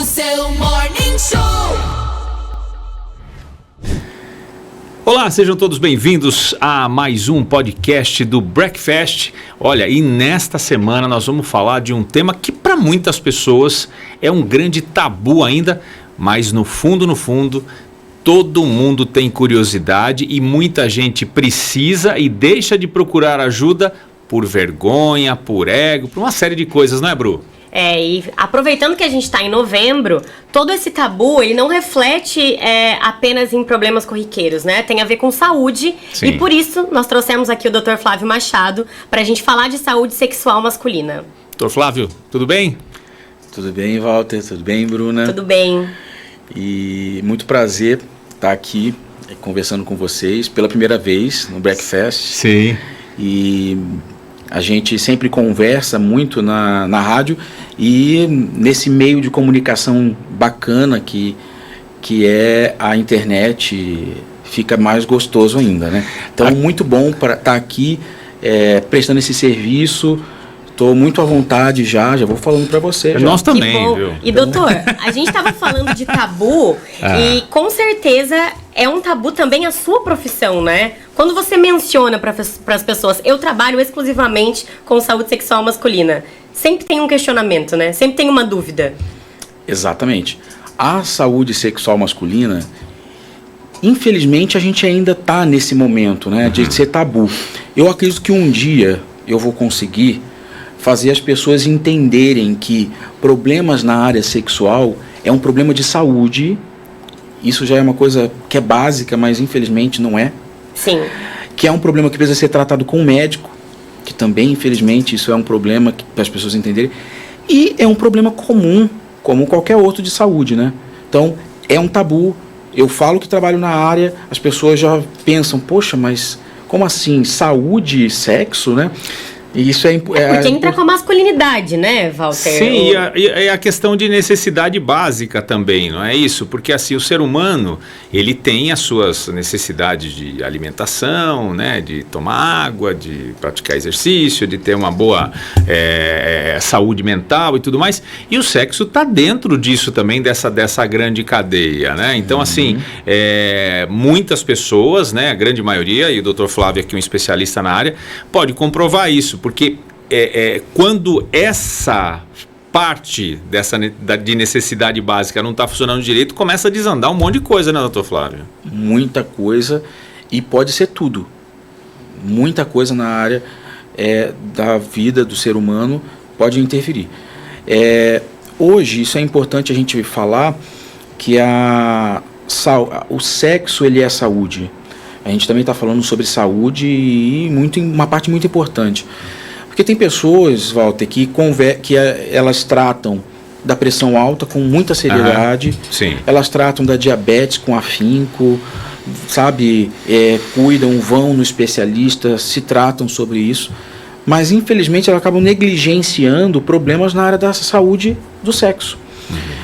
seu Morning Show. Olá, sejam todos bem-vindos a mais um podcast do Breakfast. Olha, e nesta semana nós vamos falar de um tema que para muitas pessoas é um grande tabu ainda, mas no fundo, todo mundo tem curiosidade e muita gente precisa e deixa de procurar ajuda por vergonha, por ego, por uma série de coisas, não é, Bru? E aproveitando que a gente está em novembro, todo esse tabu, ele não reflete apenas em problemas corriqueiros, né? Tem a ver com saúde. Sim. E por isso nós trouxemos aqui o Dr. Flávio Machado para a gente falar de saúde sexual masculina. Dr. Flávio, tudo bem? Tudo bem, Walter? Tudo bem, Bruna? Tudo bem. E muito prazer estar aqui conversando com vocês pela primeira vez no Breakfast. Sim. E a gente sempre conversa muito na rádio e nesse meio de comunicação bacana que é a internet, fica mais gostoso ainda, né? Então, muito bom para estar aqui prestando esse serviço. Estou muito à vontade já vou falando para você. Nós também, viu? E doutor, a gente estava falando de tabu e com certeza é um tabu também a sua profissão, né? Quando você menciona para as pessoas, eu trabalho exclusivamente com saúde sexual masculina, sempre tem um questionamento, né? Sempre tem uma dúvida. Exatamente. A saúde sexual masculina, infelizmente a gente ainda está nesse momento, né, de ser tabu. Eu acredito que um dia eu vou conseguir fazer as pessoas entenderem que problemas na área sexual é um problema de saúde. Isso já é uma coisa que é básica, mas infelizmente não é. Sim. Que é um problema que precisa ser tratado com um médico, que também, infelizmente, isso é um problema para as pessoas entenderem. E é um problema comum, como qualquer outro de saúde, né? Então, é um tabu. Eu falo que trabalho na área, as pessoas já pensam, poxa, mas como assim? Saúde e sexo, né? E isso porque entra com a masculinidade, né, Walter? Sim, e a questão de necessidade básica também, não é isso? Porque assim, o ser humano, ele tem as suas necessidades de alimentação, né, de tomar água, de praticar exercício, de ter uma boa saúde mental e tudo mais, e o sexo está dentro disso também, dessa grande cadeia, né? Então, assim, muitas pessoas, né, a grande maioria, e o Dr. Flávio aqui, um especialista na área, pode comprovar isso, porque quando essa parte de necessidade básica não está funcionando direito, começa a desandar um monte de coisa, né, doutor Flávio? Muita coisa, e pode ser tudo. Muita coisa na área da vida do ser humano pode interferir. Hoje, isso é importante a gente falar, que o sexo ele é saúde. A gente também está falando sobre saúde e uma parte muito importante. Porque tem pessoas, Walter, que elas tratam da pressão alta com muita seriedade. Sim. Elas tratam da diabetes com afinco, sabe? Vão no especialista, se tratam sobre isso. Mas, infelizmente, elas acabam negligenciando problemas na área da saúde do sexo.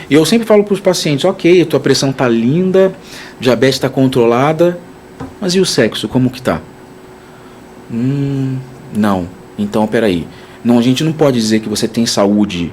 E eu sempre falo para os pacientes, ok, a tua pressão está linda, diabetes está controlada, mas e o sexo, como que tá? Não. Então, peraí. Não, a gente não pode dizer que você tem saúde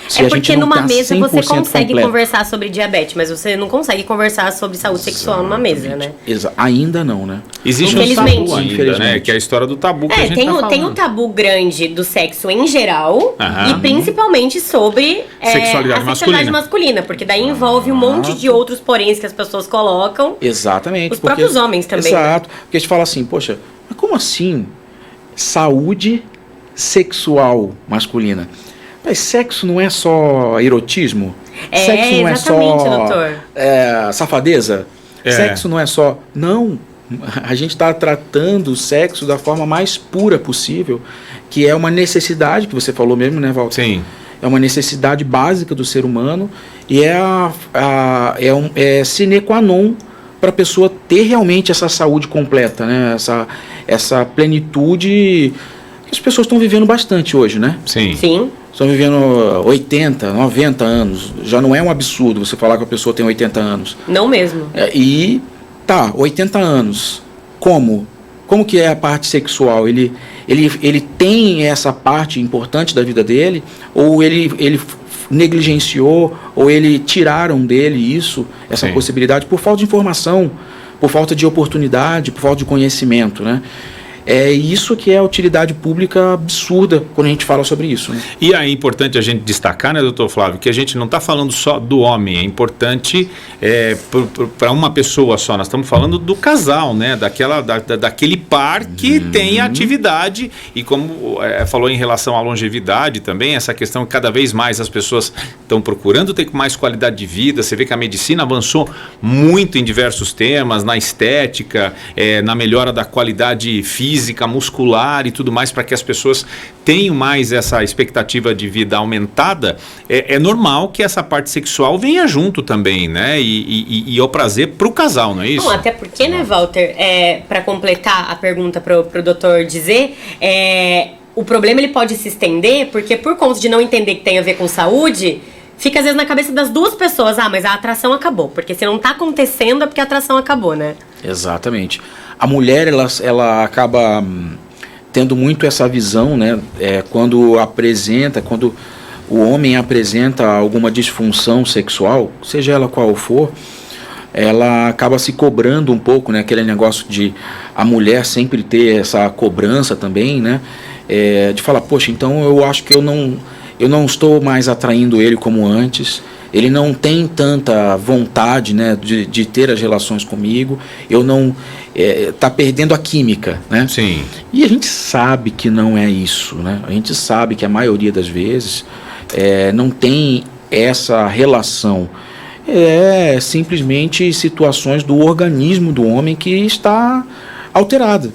se a gente não numa mesa você consegue completo. Conversar sobre diabetes, mas você não consegue conversar sobre saúde sexual numa mesa, né? Ainda não, né? Existe um tabu ainda, né? Que é a história do tabu que a gente tem um tabu grande do sexo em geral e principalmente sobre sexualidade masculina, porque daí envolve um monte de outros poréns que as pessoas colocam. Exatamente. Os próprios homens também. Exato. Porque a gente fala assim, poxa, mas como assim saúde sexual masculina? Mas sexo não é só erotismo? Sexo não é só doutor. Safadeza? Sexo não é só... Não, a gente está tratando o sexo da forma mais pura possível, que é uma necessidade, que você falou mesmo, né, Walter? Sim. É uma necessidade básica do ser humano e é sine qua non para a pessoa ter realmente essa saúde completa, né? Essa plenitude que as pessoas estão vivendo bastante hoje, né? Sim. Estão vivendo 80, 90 anos. Já não é um absurdo você falar que a pessoa tem 80 anos. Não mesmo. 80 anos. Como? Como que é a parte sexual? Ele tem essa parte importante da vida dele? Ou ele negligenciou? Ou ele tiraram dele isso, essa Sim. possibilidade, por falta de informação, por falta de oportunidade, por falta de conhecimento, né? É isso que é a utilidade pública absurda quando a gente fala sobre isso, né? E aí é importante a gente destacar, né, doutor Flávio, que a gente não está falando só do homem, é importante para uma pessoa só, nós estamos falando do casal, né, daquele par que tem atividade, e como falou em relação à longevidade também, essa questão que cada vez mais as pessoas estão procurando ter mais qualidade de vida. Você vê que a medicina avançou muito em diversos temas, na estética, na melhora da qualidade física, muscular e tudo mais, para que as pessoas tenham mais essa expectativa de vida aumentada. É normal que essa parte sexual venha junto também, né? E o prazer para o casal, não é isso? Bom, até porque, né, Walter, para completar a pergunta pro doutor dizer, o problema ele pode se estender, porque por conta de não entender que tem a ver com saúde, fica às vezes na cabeça das duas pessoas, mas a atração acabou, porque se não está acontecendo é porque a atração acabou, né? Exatamente. A mulher, ela acaba tendo muito essa visão, né? Quando o homem apresenta alguma disfunção sexual, seja ela qual for, ela acaba se cobrando um pouco, né? Aquele negócio de a mulher sempre ter essa cobrança também, né? De falar, poxa, então eu acho que eu não estou mais atraindo ele como antes. Ele não tem tanta vontade, né, de ter as relações comigo. Eu não... tá perdendo a química, né? Sim. E a gente sabe que não é isso, né? A gente sabe que a maioria das vezes não tem essa relação. É simplesmente situações do organismo do homem que está alterada.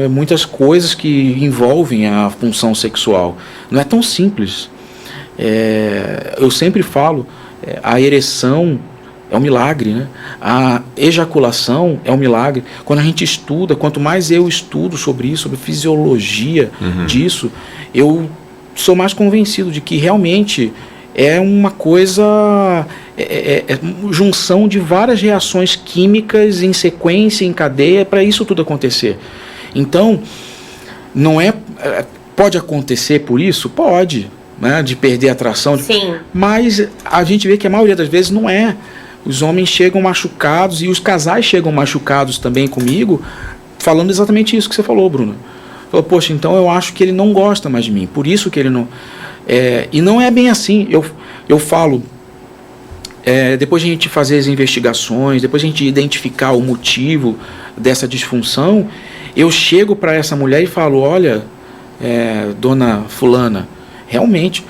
Muitas coisas que envolvem a função sexual. Não é tão simples. Eu sempre falo, a ereção é um milagre, né? A ejaculação é um milagre. Quando a gente estuda, quanto mais eu estudo sobre isso, sobre fisiologia disso, eu sou mais convencido de que realmente é uma coisa, junção de várias reações químicas em sequência, em cadeia, para isso tudo acontecer. Então, não pode acontecer por isso? Pode. Né, de perder a atração, Sim. Mas a gente vê que a maioria das vezes não é. Os homens chegam machucados e os casais chegam machucados também comigo, falando exatamente isso que você falou, Bruno. Falou, poxa, então eu acho que ele não gosta mais de mim, por isso que ele não... e não é bem assim. Eu falo, depois de a gente fazer as investigações, depois de a gente identificar o motivo dessa disfunção, eu chego para essa mulher e falo, olha, dona fulana, realmente,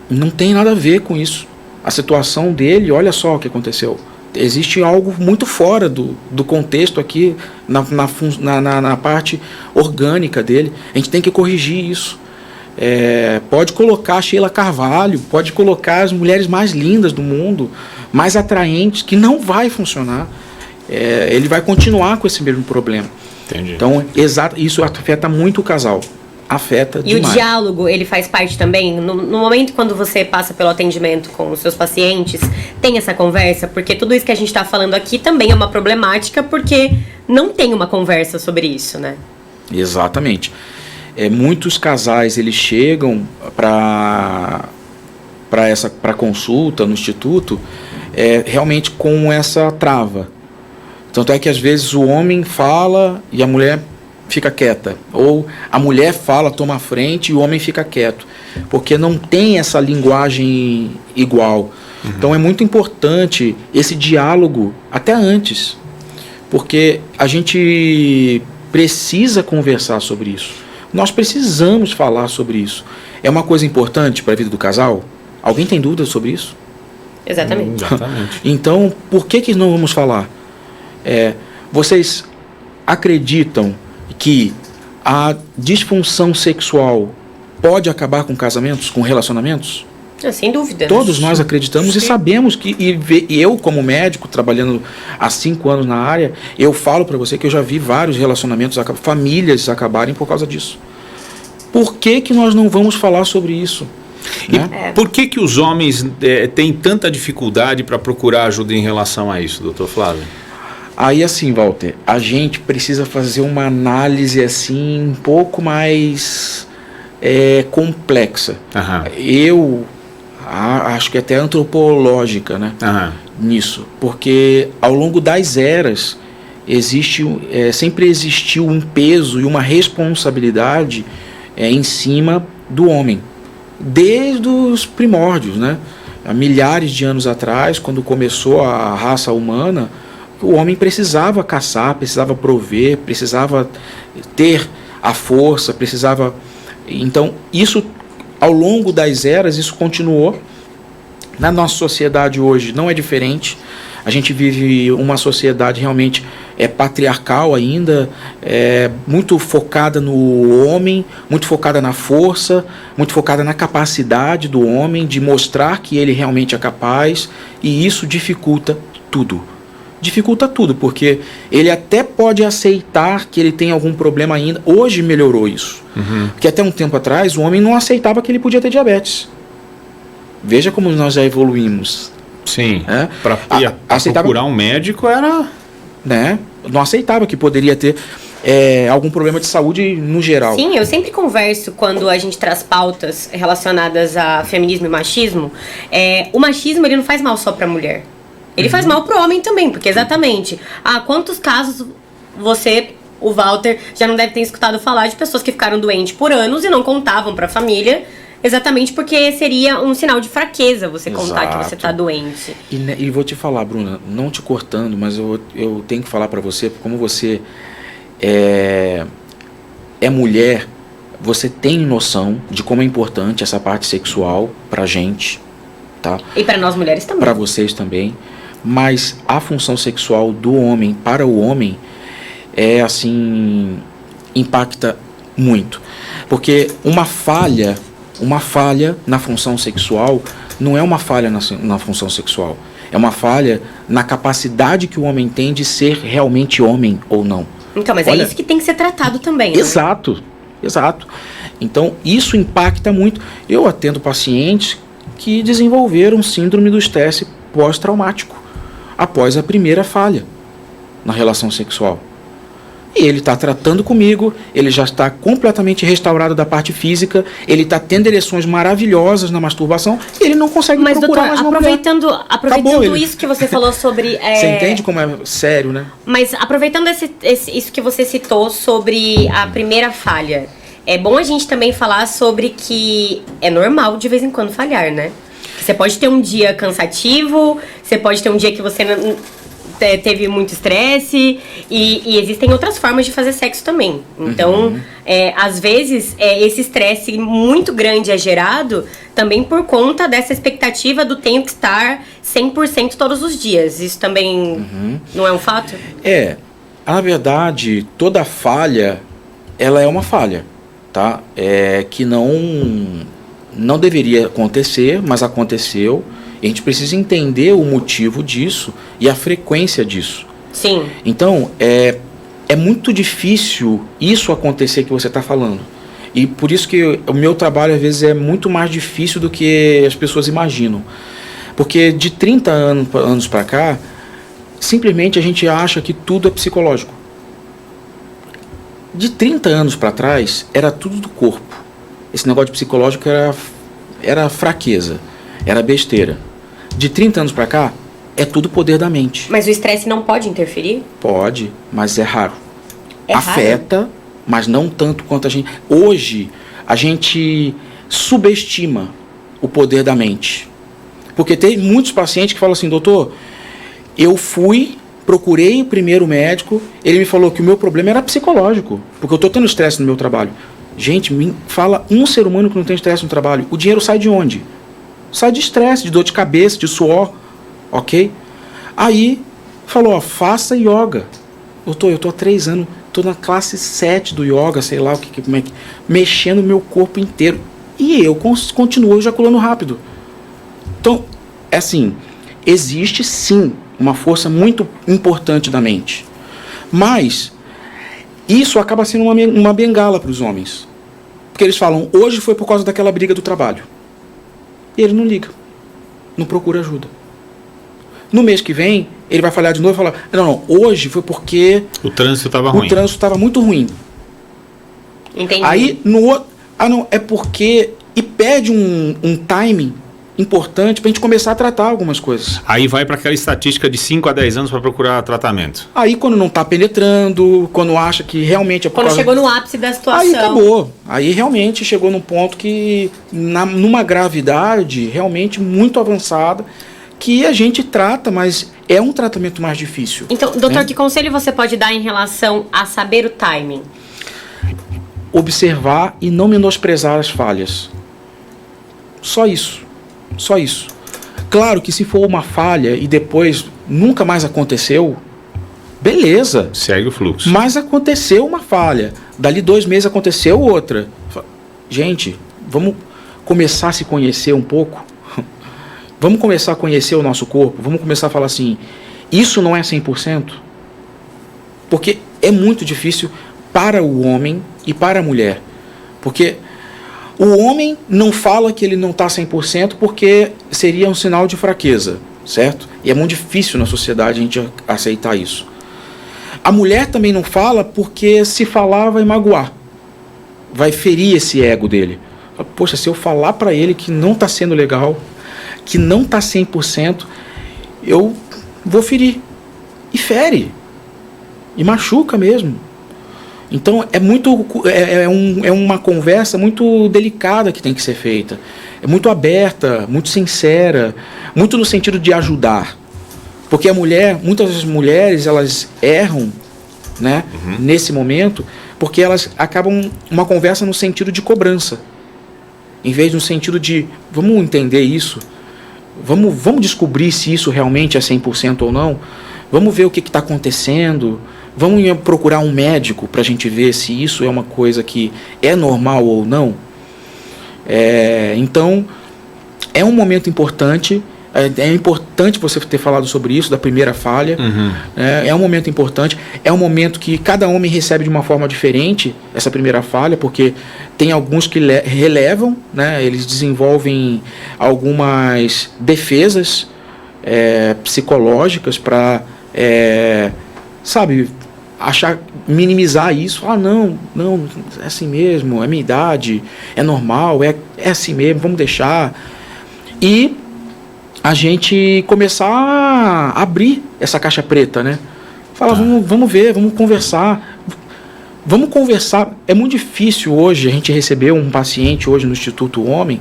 não tem nada a ver com isso. A situação dele, olha só o que aconteceu. Existe algo muito fora do contexto aqui, na parte orgânica dele. A gente tem que corrigir isso. Pode colocar a Sheila Carvalho, pode colocar as mulheres mais lindas do mundo, mais atraentes, que não vai funcionar. Ele vai continuar com esse mesmo problema. Entendi. Então, isso afeta muito o casal. Afeta demais. E o diálogo, ele faz parte também? No momento quando você passa pelo atendimento com os seus pacientes, tem essa conversa? Porque tudo isso que a gente está falando aqui também é uma problemática, porque não tem uma conversa sobre isso, né? Exatamente. Muitos casais, eles chegam para consulta no instituto realmente com essa trava. Tanto é que às vezes o homem fala e a mulher fica quieta, ou a mulher fala, toma a frente e o homem fica quieto, porque não tem essa linguagem igual. Então é muito importante esse diálogo até antes, porque a gente precisa conversar sobre isso, nós precisamos falar sobre isso. É uma coisa importante para a vida do casal? Alguém tem dúvida sobre isso? Exatamente. Exatamente. Então, por que não vamos falar? Vocês acreditam que a disfunção sexual pode acabar com casamentos, com relacionamentos? Sem dúvida. Todos nós acreditamos. Sim. E sabemos que, e eu como médico, trabalhando há 5 anos na área, eu falo para você que eu já vi vários relacionamentos, famílias acabarem por causa disso. Por que nós não vamos falar sobre isso? E por que os homens têm tanta dificuldade para procurar ajuda em relação a isso, doutor Flávio? Aí assim, Walter, a gente precisa fazer uma análise assim um pouco mais complexa. Aham. Eu acho que até antropológica, né? Aham. Nisso, porque ao longo das eras sempre existiu um peso e uma responsabilidade em cima do homem, desde os primórdios, né? Há milhares de anos atrás, quando começou a raça humana, o homem precisava caçar, precisava prover, precisava ter a força, precisava. Então, isso ao longo das eras, isso continuou. Na nossa sociedade hoje não é diferente. A gente vive uma sociedade realmente patriarcal ainda, muito focada no homem, muito focada na força, muito focada na capacidade do homem de mostrar que ele realmente é capaz, e isso dificulta tudo. Dificulta tudo, porque ele até pode aceitar que ele tem algum problema ainda. Hoje melhorou isso. Uhum. Porque até um tempo atrás o homem não aceitava que ele podia ter diabetes. Veja como nós já evoluímos. Sim. É? Para procurar um médico era... Né? Não aceitava que poderia ter algum problema de saúde no geral. Sim, eu sempre converso quando a gente traz pautas relacionadas a feminismo e machismo. O machismo ele não faz mal só para a mulher. Ele faz mal pro homem também, porque exatamente... quantos casos o Walter, já não deve ter escutado falar de pessoas que ficaram doentes por anos e não contavam para a família... Exatamente porque seria um sinal de fraqueza você contar que você está doente. E vou te falar, Bruna, não te cortando, mas eu tenho que falar para você, como você é mulher, você tem noção de como é importante essa parte sexual pra gente, tá? E para nós mulheres também. Para vocês também. Mas a função sexual do homem para o homem impacta muito. Porque uma falha na função sexual não é uma falha na função sexual. É uma falha na capacidade que o homem tem de ser realmente homem ou não. Então, mas é isso que tem que ser tratado também, né? Exato. Então, isso impacta muito. Eu atendo pacientes que desenvolveram síndrome do estresse pós-traumático após a primeira falha na relação sexual. E ele está tratando comigo, ele já está completamente restaurado da parte física, ele está tendo ereções maravilhosas na masturbação, e ele não consegue procurar mais uma aproveitando mulher. isso que você falou sobre... Você entende como é sério, né? Mas aproveitando isso que você citou sobre a primeira falha, é bom a gente também falar sobre que é normal de vez em quando falhar, né? Você pode ter um dia cansativo, você pode ter um dia que você teve muito estresse e existem outras formas de fazer sexo também. Então, às vezes, esse estresse muito grande é gerado também por conta dessa expectativa do tenho que estar 100% todos os dias. Isso também não é um fato? Na verdade, toda falha, ela é uma falha, tá? Que não deveria acontecer, mas aconteceu. E a gente precisa entender o motivo disso e a frequência disso. Sim. Então, é muito difícil isso acontecer que você está falando. E por isso que o meu trabalho, às vezes, é muito mais difícil do que as pessoas imaginam. Porque de 30 anos para cá, simplesmente a gente acha que tudo é psicológico. De 30 anos para trás, era tudo do corpo. Esse negócio de psicológico era fraqueza. Era besteira. De 30 anos pra cá, é tudo poder da mente. Mas o estresse não pode interferir? Pode, mas é raro. Afeta, raro? Mas não tanto quanto a gente... Hoje, a gente subestima o poder da mente. Porque tem muitos pacientes que falam assim, doutor, eu procurei o primeiro médico, ele me falou que o meu problema era psicológico, porque eu estou tendo estresse no meu trabalho. Gente, me fala um ser humano que não tem estresse no trabalho. O dinheiro sai de onde? Sai de estresse, de dor de cabeça, de suor, ok? Aí, falou, faça yoga. Eu tô há 3 anos, tô na classe 7 do yoga, sei lá, mexendo o meu corpo inteiro. E eu continuo ejaculando rápido. Então, existe sim uma força muito importante da mente. Mas, isso acaba sendo uma bengala para os homens. Porque eles falam, hoje foi por causa daquela briga do trabalho. E ele não liga, não procura ajuda. No mês que vem, ele vai falhar de novo e falar, não, hoje foi porque O trânsito estava ruim. o trânsito estava muito ruim. Entendi. Aí, no outro, não, é porque... E pede um timing importante para a gente começar a tratar algumas coisas. Aí vai para aquela estatística de 5 a 10 anos para procurar tratamento. Aí quando não está penetrando, quando acha que realmente é por Quando causa... chegou no ápice da situação. Aí acabou. Aí realmente chegou num ponto que, numa gravidade realmente muito avançada, que a gente trata, mas é um tratamento mais difícil. Então, doutor, né? que conselho você pode dar em relação a saber o timing? Observar e não menosprezar as falhas. Só isso. Só isso. Claro que se for uma falha e depois nunca mais aconteceu, beleza. Segue o fluxo. Mas aconteceu uma falha. Dali 2 meses aconteceu outra. Gente, vamos começar a se conhecer um pouco. Vamos começar a conhecer o nosso corpo. Vamos começar a falar assim, isso não é 100%? Porque é muito difícil para o homem e para a mulher. Porque o homem não fala que ele não está 100% porque seria um sinal de fraqueza, certo? E é muito difícil na sociedade a gente aceitar isso. A mulher também não fala porque se falar vai magoar, vai ferir esse ego dele. Poxa, se eu falar para ele que não está sendo legal, que não está 100%, eu vou ferir. E fere. E machuca mesmo. Então é uma conversa muito delicada que tem que ser feita. É muito aberta, muito sincera, muito no sentido de ajudar. Porque muitas mulheres, elas erram, né, nesse momento, porque elas acabam uma conversa no sentido de cobrança. Em vez de no sentido de, vamos entender isso, vamos descobrir se isso realmente é 100% ou não, vamos ver o que está acontecendo, vamos procurar um médico para a gente ver se isso é uma coisa que é normal ou não. Então, é um momento importante. É importante você ter falado sobre isso, da primeira falha. É um momento importante. É um momento que cada homem recebe de uma forma diferente essa primeira falha, porque tem alguns que relevam, né? Eles desenvolvem algumas defesas psicológicas para, minimizar isso. Não, é assim mesmo, é minha idade, é normal, é assim mesmo, vamos deixar. E a gente começar a abrir essa caixa preta, né? Fala, vamos ver, vamos conversar. Vamos conversar. É muito difícil hoje a gente receber um paciente hoje no Instituto Homem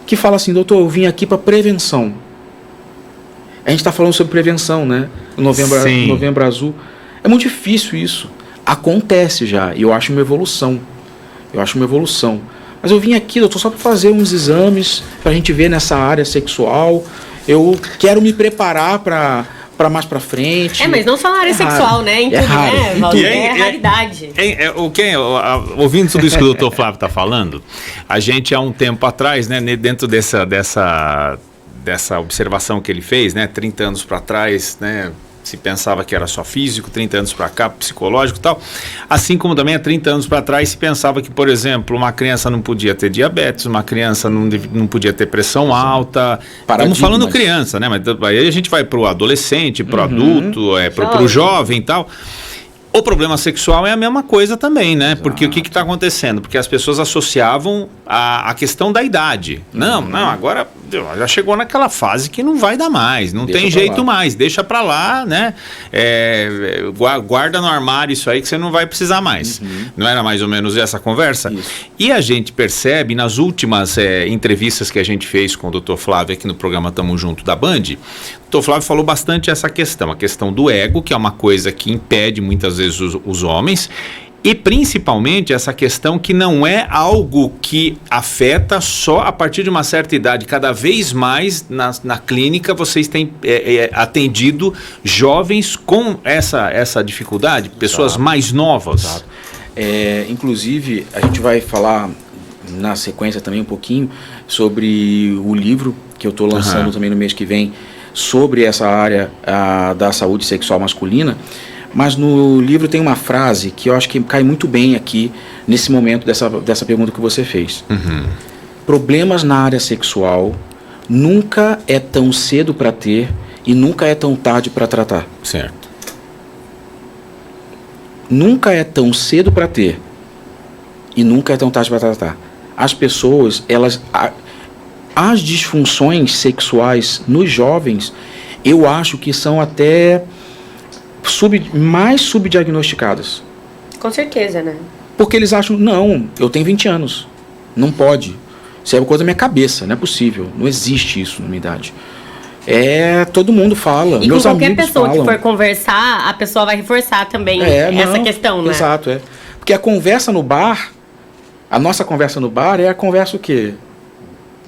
que fala assim, doutor, eu vim aqui para prevenção. A gente está falando sobre prevenção, né? Novembro Azul. É muito difícil isso. Acontece já, e eu acho uma evolução. Mas eu vim aqui, doutor, só para fazer uns exames, para a gente ver nessa área sexual. Eu quero me preparar para mais para frente. Mas não só na área sexual, né? Em tudo, né, Valdir? É raridade. Ouvindo tudo isso que o doutor Flávio está falando, a gente há um tempo atrás, né, dentro dessa observação que ele fez, né, 30 anos para trás, né, se pensava que era só físico, 30 anos para cá, psicológico e tal. Assim como também há 30 anos para trás se pensava que, por exemplo, uma criança não podia ter diabetes, uma criança não podia ter pressão alta. Estamos falando criança, né? Mas aí a gente vai para o adolescente, para o adulto, para o jovem e tal. O problema sexual é a mesma coisa também, né? Porque o que está acontecendo? Porque as pessoas associavam a questão da idade. Não, agora já chegou naquela fase que não vai dar mais, não tem jeito mais, deixa pra lá, né? Guarda no armário isso aí que você não vai precisar mais. Não era mais ou menos essa conversa? Isso. E a gente percebe nas últimas entrevistas que a gente fez com o Dr. Flávio aqui no programa Tamo Junto da Band, o Dr. Flávio falou bastante essa questão, a questão do ego, que é uma coisa que impede muitas vezes os homens, e principalmente essa questão que não é algo que afeta só a partir de uma certa idade. Cada vez mais na clínica vocês têm atendido jovens com essa dificuldade, pessoas mais novas. Exato. Inclusive, a gente vai falar na sequência também um pouquinho sobre o livro que eu estou lançando também no mês que vem, sobre essa área da saúde sexual masculina. Mas no livro tem uma frase que eu acho que cai muito bem aqui nesse momento dessa pergunta que você fez. Problemas na área sexual nunca é tão cedo para ter e nunca é tão tarde para tratar. Certo. Nunca é tão cedo para ter e nunca é tão tarde para tratar. As pessoas, as disfunções sexuais nos jovens, eu acho que são até mais subdiagnosticadas. Com certeza, né? Porque eles acham, não, eu tenho 20 anos, não pode. Isso é uma coisa da minha cabeça, não é possível, não existe isso na minha idade. Todo mundo fala, E meus com qualquer amigos pessoa falam. que for conversar, a pessoa vai reforçar também essa questão, né? Exato, Porque a conversa no bar, a nossa conversa no bar é a conversa o quê?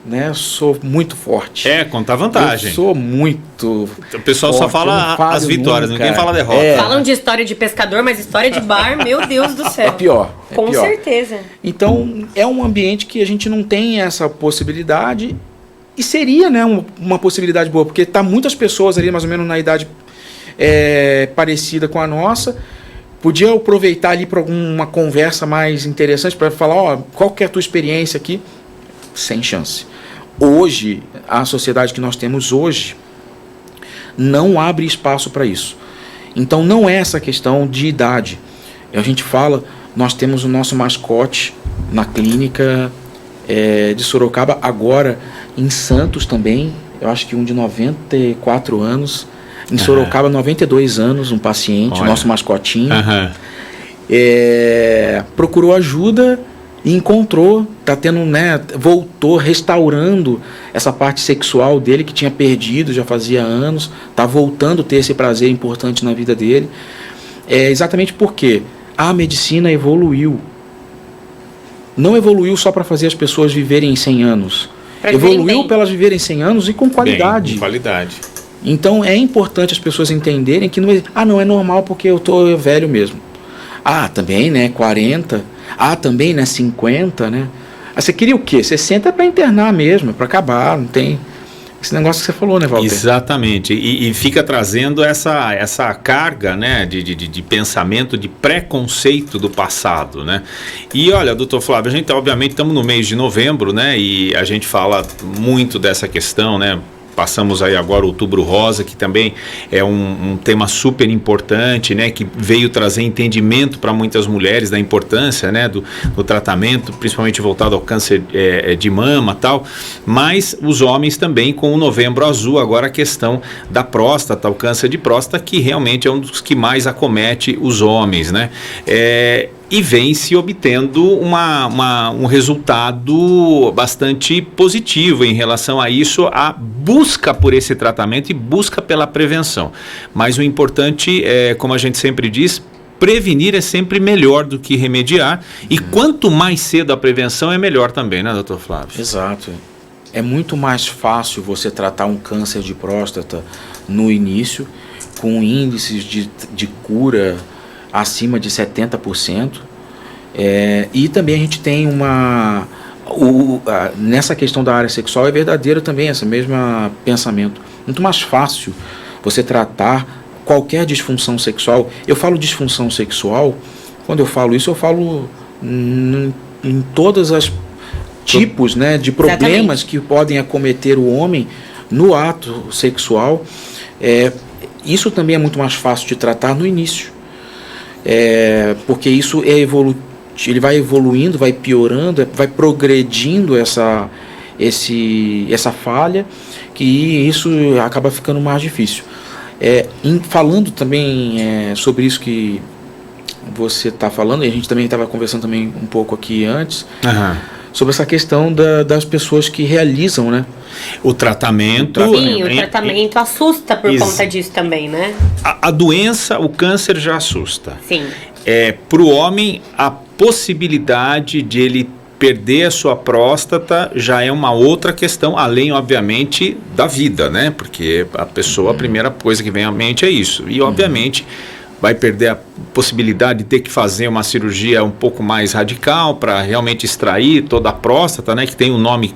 Né? Eu sou muito forte. Contar vantagem. Eu sou muito O pessoal forte, só fala eu não as vitórias, nunca. ninguém fala a derrota. Falam de história de pescador, mas história de bar, meu Deus do céu. É pior. Com pior. certeza. Então, é um ambiente que a gente não tem essa possibilidade. E seria, né, uma possibilidade boa, porque tá muitas pessoas ali, mais ou menos na idade parecida com a nossa. Podia aproveitar ali para alguma conversa mais interessante, para falar, qual que é a tua experiência aqui? Sem chance. Hoje, a sociedade que nós temos hoje não abre espaço para isso. Então, não é essa questão de idade. A gente fala, nós temos o nosso mascote na clínica de Sorocaba, agora em Santos também, eu acho que um de 94 anos, em Sorocaba 92 anos, um paciente, o nosso mascotinho, procurou ajuda e encontrou, tá tendo, né, voltou, restaurando essa parte sexual dele que tinha perdido já fazia anos, tá voltando a ter esse prazer importante na vida dele, exatamente porque a medicina evoluiu. Não evoluiu só para fazer as pessoas viverem 100 anos. Evoluiu para elas viverem 100 anos e com qualidade. Com qualidade. Então é importante as pessoas entenderem que não é normal porque eu tô velho mesmo. Também, né, 40. Também, né, 50, né? Você queria o quê? 60 é para internar mesmo, é para acabar, não tem esse negócio que você falou, né, Walter? Exatamente, e fica trazendo essa carga, né, de pensamento, de preconceito do passado, né? E olha, doutor Flávio, a gente obviamente estamos no mês de novembro, né, e a gente fala muito dessa questão, né? Passamos aí agora o Outubro Rosa, que também é um tema super importante, né, que veio trazer entendimento para muitas mulheres da importância, né, do tratamento, principalmente voltado ao câncer de mama e tal, mas os homens também com o Novembro Azul, agora a questão da próstata, o câncer de próstata, que realmente é um dos que mais acomete os homens, né, e vem se obtendo um resultado bastante positivo em relação a isso, a busca por esse tratamento e busca pela prevenção. Mas o importante é, como a gente sempre diz, prevenir é sempre melhor do que remediar, e quanto mais cedo a prevenção é melhor também, né, doutor Flávio? Exato. É muito mais fácil você tratar um câncer de próstata no início, com índices de cura acima de 70%, e também a gente tem nessa questão da área sexual é verdadeiro também esse mesmo pensamento. Muito mais fácil você tratar qualquer disfunção sexual. Eu falo disfunção sexual, quando eu falo isso eu falo em todas as tipos, né, de problemas que podem acometer o homem no ato sexual. Isso também é muito mais fácil de tratar no início. Porque isso ele vai evoluindo, vai piorando, vai progredindo essa falha, que isso acaba ficando mais difícil. Falando também sobre isso que você está falando, e a gente também estava conversando também um pouco aqui antes, sobre essa questão das pessoas que realizam, né? O tratamento... Sim, o tratamento assusta por conta disso também, né? A doença, o câncer já assusta. Sim. Para o homem, a possibilidade de ele perder a sua próstata já é uma outra questão, além, obviamente, da vida, né? Porque a pessoa, a primeira coisa que vem à mente é isso. E, obviamente, vai perder a possibilidade de ter que fazer uma cirurgia um pouco mais radical para realmente extrair toda a próstata, né? Que tem um nome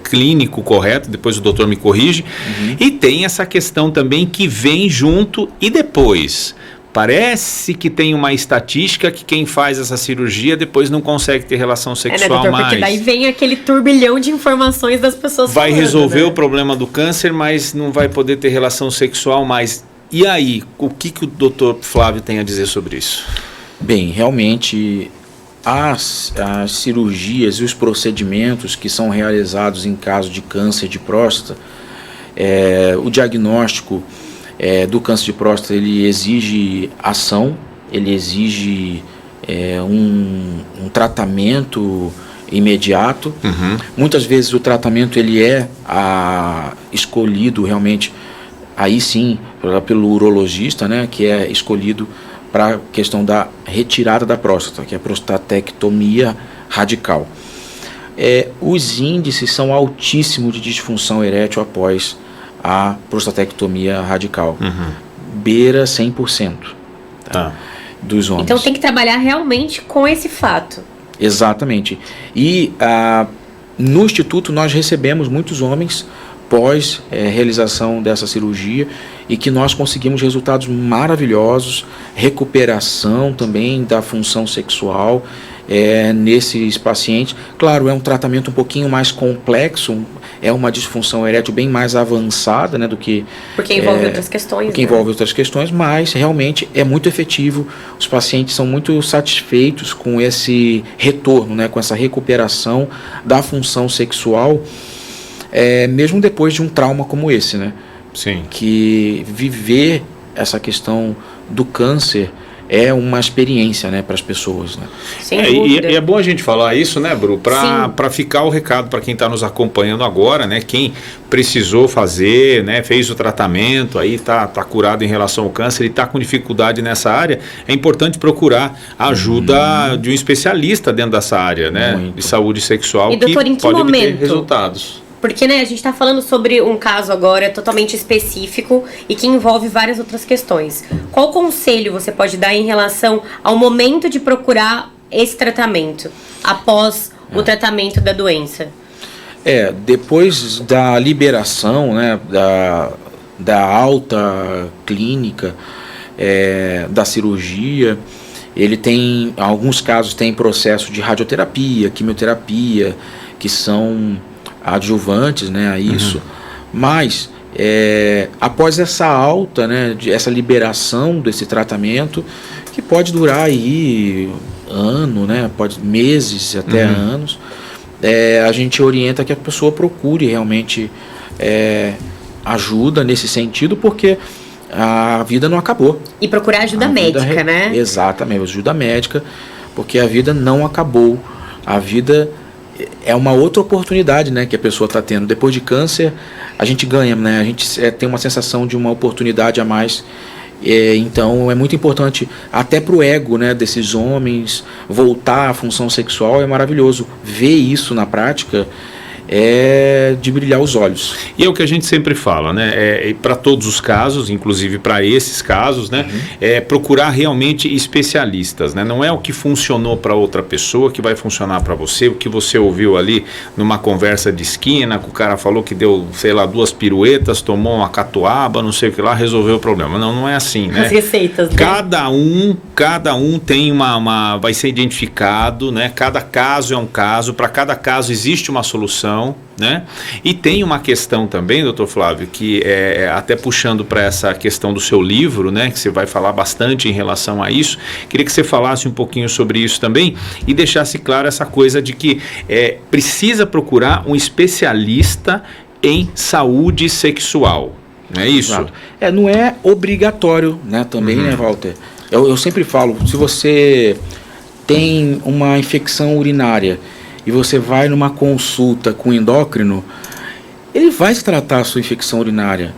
clínico correto, depois o doutor me corrige. E tem essa questão também que vem junto e depois. Parece que tem uma estatística que quem faz essa cirurgia depois não consegue ter relação sexual doutor? mais. Porque daí vem aquele turbilhão de informações das pessoas Vai falando, resolver né? o problema do câncer, mas não vai poder ter relação sexual mais. E aí, o que o doutor Flávio tem a dizer sobre isso? Bem, realmente as cirurgias e os procedimentos que são realizados em caso de câncer de próstata, o diagnóstico do câncer de próstata, ele exige ação, ele exige um tratamento imediato. Muitas vezes o tratamento ele é escolhido realmente, aí sim, pelo urologista, né, que é escolhido para a questão da retirada da próstata, que é a prostatectomia radical. Os índices são altíssimos de disfunção erétil após a prostatectomia radical. Beira 100%, dos homens. Então tem que trabalhar realmente com esse fato. Exatamente. E no Instituto nós recebemos muitos homens pós realização dessa cirurgia e que nós conseguimos resultados maravilhosos, recuperação também da função sexual nesses pacientes. Claro, é um tratamento um pouquinho mais complexo, é uma disfunção erétil bem mais avançada, né, do que... Porque envolve outras questões. Porque envolve outras questões, mas realmente é muito efetivo. Os pacientes são muito satisfeitos com esse retorno, né, com essa recuperação da função sexual, mesmo depois de um trauma como esse, né? Sim. Que viver essa questão do câncer é uma experiência, né, para as pessoas, né? Sem dúvida. E é bom a gente falar isso, né, Bru, para ficar o recado para quem está nos acompanhando agora, né, quem precisou fazer, né, fez o tratamento, aí tá curado em relação ao câncer e está com dificuldade nessa área, é importante procurar a ajuda de um especialista dentro dessa área, né, de saúde sexual, E, doutor, em que pode obter momento? resultados. Porque, né, a gente está falando sobre um caso agora totalmente específico e que envolve várias outras questões. Qual conselho você pode dar em relação ao momento de procurar esse tratamento após o tratamento da doença? Depois da liberação, né, da alta clínica, da cirurgia, ele tem, em alguns casos, tem processo de radioterapia, quimioterapia, que são adjuvantes, né, a isso, mas após essa alta, né, essa liberação desse tratamento, que pode durar aí ano, né, pode meses até anos, a gente orienta que a pessoa procure realmente ajuda nesse sentido, porque a vida não acabou. E procurar ajuda médica, né? Exatamente, ajuda médica, porque a vida não acabou. A vida é uma outra oportunidade, né, que a pessoa está tendo. Depois de câncer, a gente ganha, né? A gente tem uma sensação de uma oportunidade a mais. Então é muito importante, até para o ego, né, desses homens, voltar à função sexual. É maravilhoso ver isso na prática. De brilhar os olhos. E é o que a gente sempre fala, né? Para todos os casos, inclusive para esses casos, né? Procurar realmente especialistas, né? Não é o que funcionou para outra pessoa que vai funcionar para você, o que você ouviu ali numa conversa de esquina, que o cara falou que deu, sei lá, 2 piruetas, tomou uma catuaba, não sei o que lá, resolveu o problema. Não é assim, né? As receitas, né? Cada um tem vai ser identificado, né? Cada caso é um caso, para cada caso existe uma solução, né? E tem uma questão também, doutor Flávio, que até puxando para essa questão do seu livro, né, que você vai falar bastante em relação a isso, queria que você falasse um pouquinho sobre isso também e deixasse claro essa coisa de que precisa procurar um especialista em saúde sexual, não é isso? Exato. Não é obrigatório, né, também, né, Walter? Eu sempre falo, se você tem uma infecção urinária e você vai numa consulta com o endócrino, ele vai te tratar a sua infecção urinária.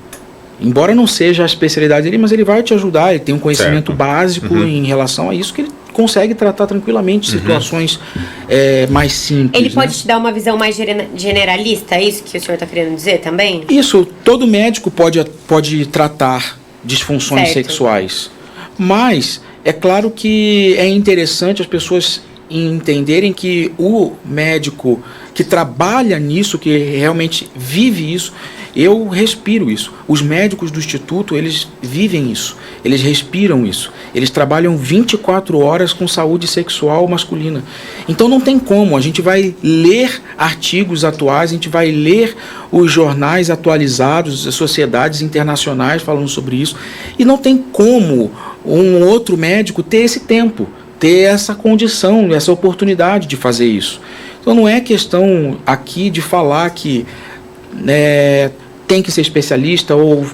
Embora não seja a especialidade dele, mas ele vai te ajudar, ele tem um conhecimento básico em relação a isso, que ele consegue tratar tranquilamente situações mais simples. Ele pode te dar uma visão mais generalista, é isso que o senhor está querendo dizer também? Isso, todo médico pode tratar disfunções sexuais, mas é claro que é interessante as pessoas entenderem que o médico que trabalha nisso, que realmente vive isso, eu respiro isso. Os médicos do Instituto, eles vivem isso, eles respiram isso. Eles trabalham 24 horas com saúde sexual masculina. Então não tem como, a gente vai ler artigos atuais, a gente vai ler os jornais atualizados, as sociedades internacionais falando sobre isso, e não tem como um outro médico ter esse tempo, ter essa condição, essa oportunidade de fazer isso. Então não é questão aqui de falar que tem que ser especialista ou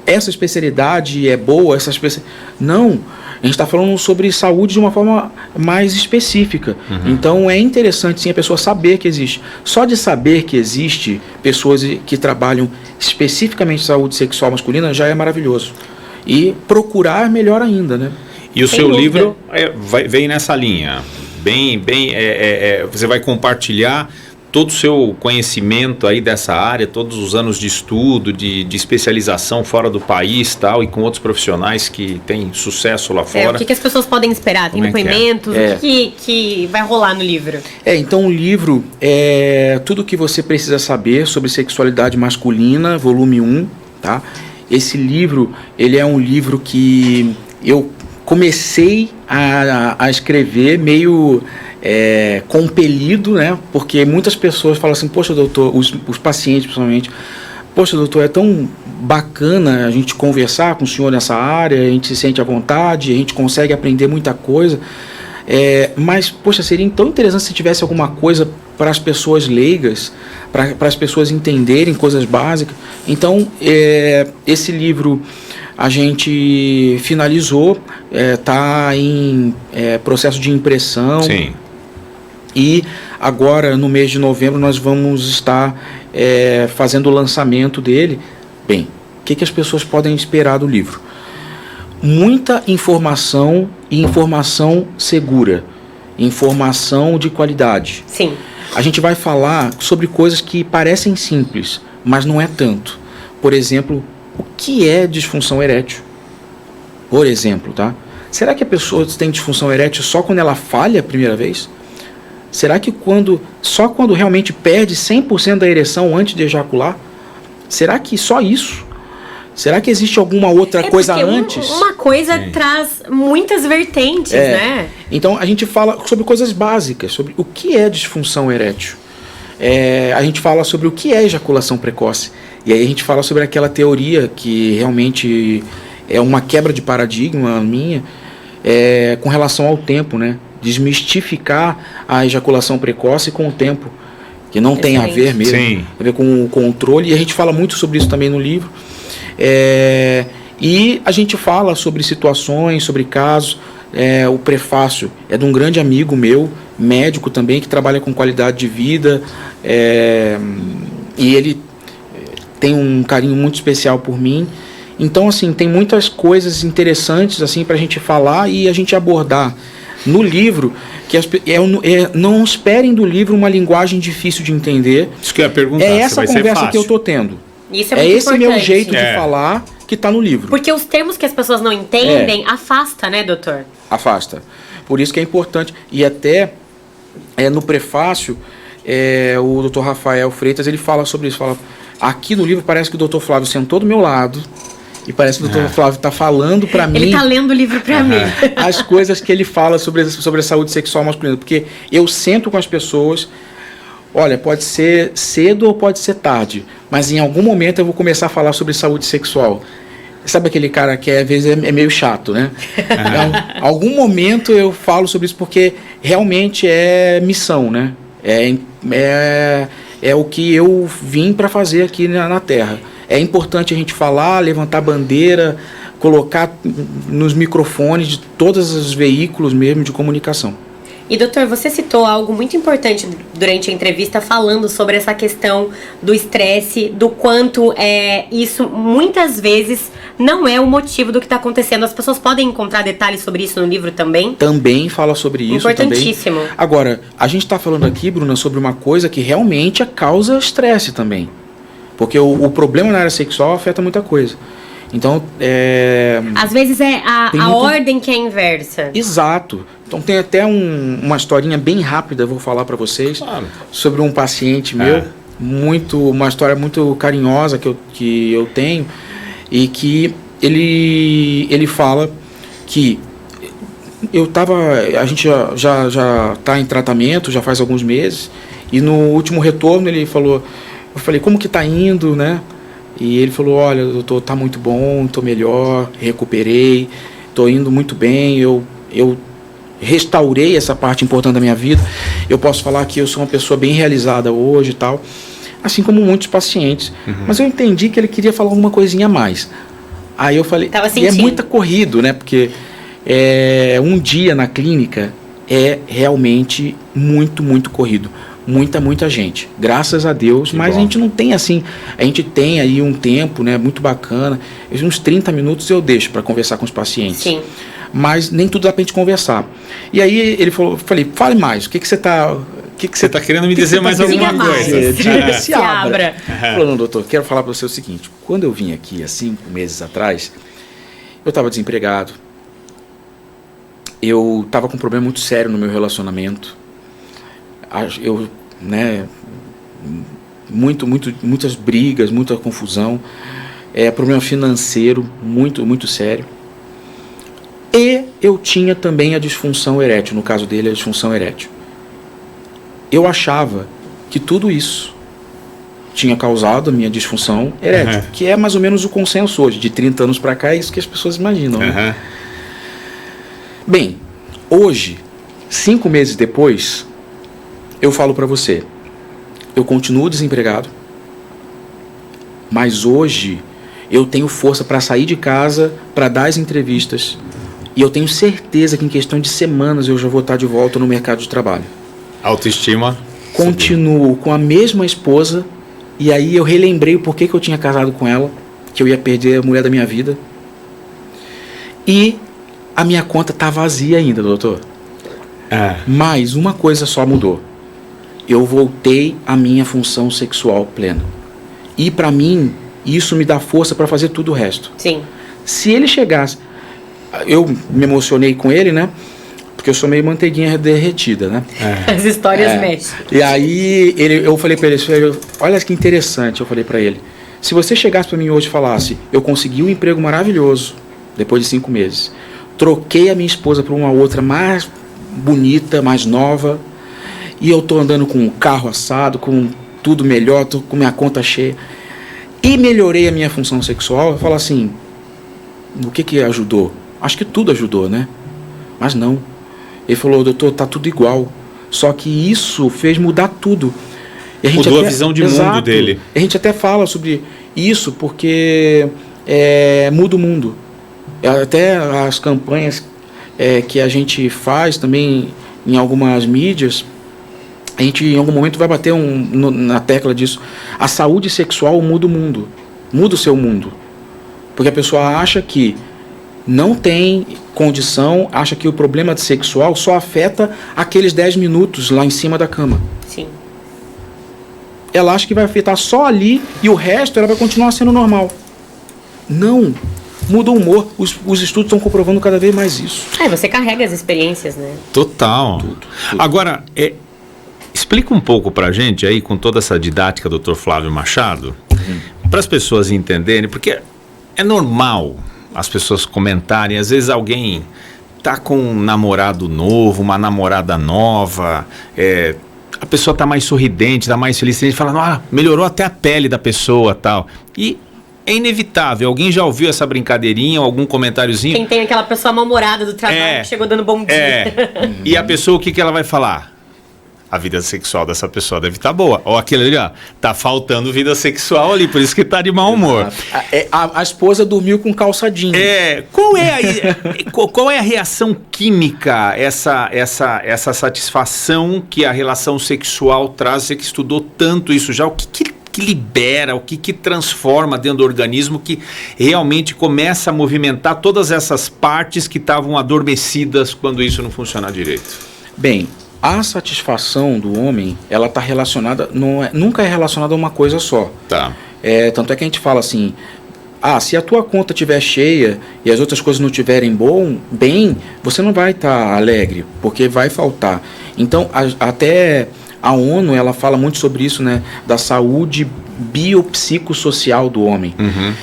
essa especialidade é boa, não, a gente está falando sobre saúde de uma forma mais específica. Então é interessante sim a pessoa saber que existe. Só de saber que existe pessoas que trabalham especificamente saúde sexual masculina já é maravilhoso. E procurar melhor ainda, né? E o Sem seu dúvida. livro vem nessa linha, você vai compartilhar todo o seu conhecimento aí dessa área, todos os anos de estudo, de especialização fora do país tal, e com outros profissionais que têm sucesso lá fora. O que as pessoas podem esperar? Tem Como é que é? depoimentos? O que vai rolar no livro? Então o livro é tudo o que você precisa saber sobre sexualidade masculina, volume 1, tá? Esse livro, ele é um livro que eu comecei a escrever meio compelido, né? Porque muitas pessoas falam assim, poxa doutor, os pacientes principalmente, poxa doutor, é tão bacana a gente conversar com o senhor nessa área, a gente se sente à vontade, a gente consegue aprender muita coisa, mas poxa, seria tão interessante se tivesse alguma coisa para as pessoas leigas, para as pessoas entenderem coisas básicas. Então esse livro a gente finalizou, está em processo de impressão. Sim. E agora, no mês de novembro, nós vamos estar fazendo o lançamento dele. Bem, o que as pessoas podem esperar do livro? Muita informação e informação segura, informação de qualidade. Sim. A gente vai falar sobre coisas que parecem simples, mas não é tanto. Por exemplo, o que é disfunção erétil? Por exemplo, tá? Será que a pessoa tem disfunção erétil só quando ela falha a primeira vez? Será que só quando realmente perde 100% da ereção antes de ejacular? Será que só isso? Será que existe alguma outra coisa antes? Uma coisa traz muitas vertentes, né? Então a gente fala sobre coisas básicas, sobre o que é disfunção erétil. A gente fala sobre o que é ejaculação precoce. E aí a gente fala sobre aquela teoria que realmente é uma quebra de paradigma minha com relação ao tempo, né? Desmistificar a ejaculação precoce com o tempo, que não tem a ver mesmo, tem a ver com o controle, e a gente fala muito sobre isso também no livro. E a gente fala sobre situações, sobre casos. O prefácio é de um grande amigo meu, médico também, que trabalha com qualidade de vida, e ele tem um carinho muito especial por mim. Então, assim, tem muitas coisas interessantes assim, para a gente falar e a gente abordar no livro, que não esperem do livro uma linguagem difícil de entender. Isso que eu ia perguntar. É essa conversa que eu estou tendo. Isso é muito esse importante. meu jeito de falar que está no livro. Porque os termos que as pessoas não entendem afasta, né, doutor? Afasta. Por isso que é importante. E até no prefácio, o Dr. Rafael Freitas, ele fala sobre isso. Fala, aqui no livro parece que o Dr. Flávio sentou do meu lado e parece que o Dr. Flávio está falando para mim. Ele está lendo o livro para mim. As coisas que ele fala sobre a saúde sexual masculina. Porque eu sento com as pessoas, olha, pode ser cedo ou pode ser tarde, mas em algum momento eu vou começar a falar sobre saúde sexual. Sabe aquele cara que às vezes é meio chato, né? Em algum momento eu falo sobre isso porque realmente é missão, né? É o que eu vim para fazer aqui na Terra. É importante a gente falar, levantar bandeira, colocar nos microfones de todos os veículos mesmo de comunicação. E doutor, você citou algo muito importante durante a entrevista falando sobre essa questão do estresse, do quanto isso muitas vezes não é o motivo do que está acontecendo. As pessoas podem encontrar detalhes sobre isso no livro também? Também fala sobre isso. Importantíssimo. Também. Agora, a gente está falando aqui, Bruna, sobre uma coisa que realmente causa estresse também. Porque o problema na área sexual afeta muita coisa. Então, Às vezes é Tem a muito- ordem que é inversa. exato. Então tem até uma historinha bem rápida, eu vou falar para vocês, Claro. sobre um paciente meu, uma história muito carinhosa que eu tenho, e que ele fala que a gente já está em tratamento, já faz alguns meses, e no último retorno eu falei, como que tá indo, né? E ele falou, olha, doutor, tá muito bom, tô melhor, recuperei, tô indo muito bem, eu restaurei essa parte importante da minha vida, eu posso falar que eu sou uma pessoa bem realizada hoje e tal, assim como muitos pacientes. Mas eu entendi que ele queria falar alguma coisinha a mais. Aí eu falei, Tava e é sentindo. muito corrido, né? Porque um dia na clínica é realmente muito, muito corrido. Muita gente, graças a Deus, mas bom. a gente não tem assim, a gente tem aí um tempo, né, muito bacana, uns 30 minutos eu deixo para conversar com os pacientes. Sim. Mas nem tudo dá pra gente conversar. E aí ele falei, fale mais, o que você tá... Você tá querendo me dizer mais Diga alguma mais. coisa? Diga, Se abra. Falou, não, doutor, quero falar para você o seguinte, quando eu vim aqui há 5 meses atrás, eu estava desempregado, eu estava com um problema muito sério no meu relacionamento, eu, né, muitas brigas, muita confusão, problema financeiro muito sério, e eu tinha também a disfunção erétil, no caso dele a disfunção erétil. Eu achava que tudo isso tinha causado a minha disfunção erétil, que é mais ou menos o consenso hoje, de 30 anos para cá, é isso que as pessoas imaginam. Né? Bem, hoje, 5 meses depois, eu falo para você, eu continuo desempregado, mas hoje eu tenho força para sair de casa, para dar as entrevistas, e eu tenho certeza que em questão de semanas eu já vou estar de volta no mercado de trabalho. Autoestima. Continuo com a mesma esposa, e aí eu relembrei o porquê que eu tinha casado com ela, que eu ia perder a mulher da minha vida. E a minha conta tá vazia ainda, doutor. Mas uma coisa só mudou. Eu voltei à minha função sexual plena. E para mim, isso me dá força para fazer tudo o resto. Sim. Se ele chegasse... Eu me emocionei com ele, né? Porque eu sou meio manteiguinha derretida, né? As histórias mexem. E aí eu falei para ele, olha que interessante, eu falei para ele, se você chegasse para mim hoje e falasse, eu consegui um emprego maravilhoso, depois de 5 meses, troquei a minha esposa por uma outra mais bonita, mais nova, e eu tô andando com o carro assado, com tudo melhor, tô com minha conta cheia, e melhorei a minha função sexual, eu falo assim, o que ajudou? Acho que tudo ajudou, né? Mas não. Ele falou, doutor, tá tudo igual. Só que isso fez mudar tudo. E a gente Mudou a visão de mundo dele. A gente até fala sobre isso porque muda o mundo. Até as campanhas que a gente faz também em algumas mídias, a gente em algum momento vai bater na tecla disso. A saúde sexual muda o mundo. Muda o seu mundo. Porque a pessoa acha que não tem condição, acha que o problema sexual só afeta aqueles 10 minutos lá em cima da cama. Sim. Ela acha que vai afetar só ali e o resto ela vai continuar sendo normal. Não. Muda o humor. Os estudos estão comprovando cada vez mais isso. Você carrega as experiências, né? Total. Tudo. Agora, explica um pouco pra gente aí, com toda essa didática, Dr. Flávio Machado, para as pessoas entenderem, porque é normal as pessoas comentarem, às vezes alguém tá com um namorado novo, uma namorada nova, a pessoa tá mais sorridente, tá mais feliz, a gente fala, melhorou até a pele da pessoa, tal. E é inevitável, alguém já ouviu essa brincadeirinha, algum comentáriozinho? Quem tem aquela pessoa mal-humorada do trabalho que chegou dando bom dia. E a pessoa, o que ela vai falar? A vida sexual dessa pessoa deve estar boa. Ou aquele ali, tá faltando vida sexual ali, por isso que tá de mau humor. A esposa dormiu com calçadinho. Qual é a reação química, essa satisfação que a relação sexual traz? Você que estudou tanto isso já, o que libera, o que transforma dentro do organismo, que realmente começa a movimentar todas essas partes que estavam adormecidas quando isso não funcionar direito? Bem, a satisfação do homem, ela está relacionada, nunca é relacionada a uma coisa só. Tá. Tanto é que a gente fala assim, se a tua conta estiver cheia e as outras coisas não estiverem bem, você não vai estar alegre, porque vai faltar. Então, até a ONU, ela fala muito sobre isso, né, da saúde biopsicossocial do homem. Uhum.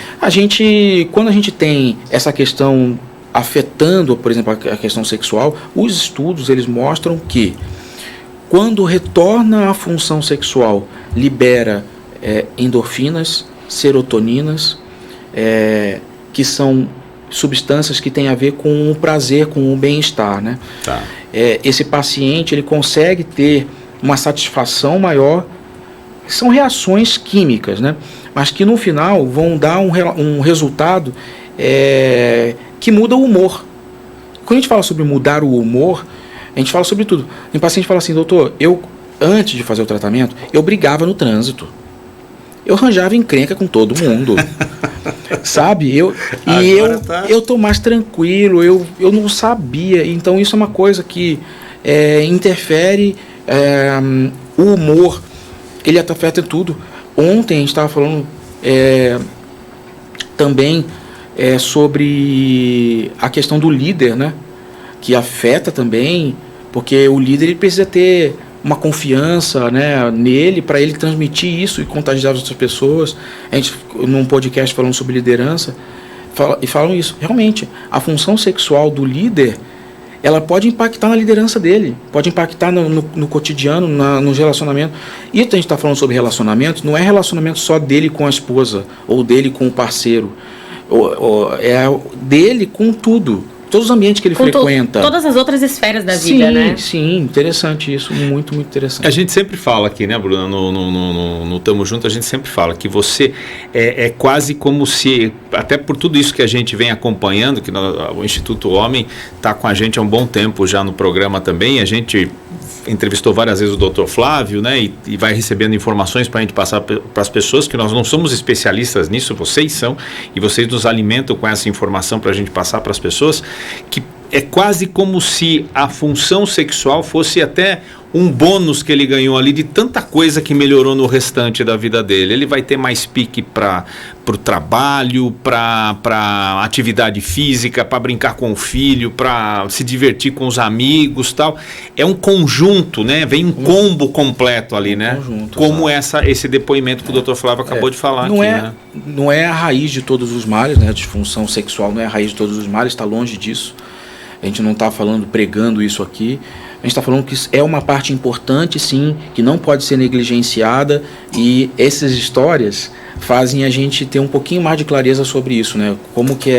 Quando a gente tem essa questão afetando, por exemplo, a questão sexual, os estudos, eles mostram que quando retorna à função sexual, libera endorfinas, serotoninas, que são substâncias que têm a ver com o prazer, com o bem-estar, né? Tá. Esse paciente, ele consegue ter uma satisfação maior. São reações químicas, né? Mas que no final vão dar um resultado que muda o humor. Quando a gente fala sobre mudar o humor, a gente fala sobre tudo. O paciente fala assim: doutor, antes de fazer o tratamento, eu brigava no trânsito. Eu arranjava encrenca com todo mundo. Sabe? Eu tô mais tranquilo, eu não sabia. Então isso é uma coisa que interfere. O humor, ele afeta tudo. Ontem a gente estava falando também sobre a questão do líder, né? Que afeta também, porque o líder, ele precisa ter uma confiança, né, nele, para ele transmitir isso e contagiar as outras pessoas. A gente, num podcast falando sobre liderança, falam isso. Realmente, a função sexual do líder, ela pode impactar na liderança dele, pode impactar no cotidiano, nos relacionamentos. E a gente está falando sobre relacionamento, não é relacionamento só dele com a esposa, ou dele com o parceiro, é dele com tudo. Todos os ambientes que ele frequenta. Todas as outras esferas da vida, né? Sim, interessante isso, muito, muito interessante. A gente sempre fala aqui, né, Bruna, no Tamo Junto, a gente sempre fala que você é quase como se, até por tudo isso que a gente vem acompanhando, que o Instituto Homem está com a gente há um bom tempo já no programa também, a gente entrevistou várias vezes o Dr. Flávio, né, e vai recebendo informações para a gente passar para as pessoas, que nós não somos especialistas nisso, vocês são, e vocês nos alimentam com essa informação para a gente passar para as pessoas, que é quase como se a função sexual fosse até um bônus que ele ganhou ali de tanta coisa que melhorou no restante da vida dele. Ele vai ter mais pique para o trabalho, para atividade física, para brincar com o filho, para se divertir com os amigos, tal. É um conjunto, né? Vem um combo completo ali, né? Conjunto, como esse depoimento que o Dr. Flávio acabou de falar não aqui, né? Não é a raiz de todos os males, né? A disfunção sexual não é a raiz de todos os males, está longe disso. A gente não está pregando isso aqui. A gente está falando que é uma parte importante, sim, que não pode ser negligenciada, e essas histórias fazem a gente ter um pouquinho mais de clareza sobre isso, né? Como que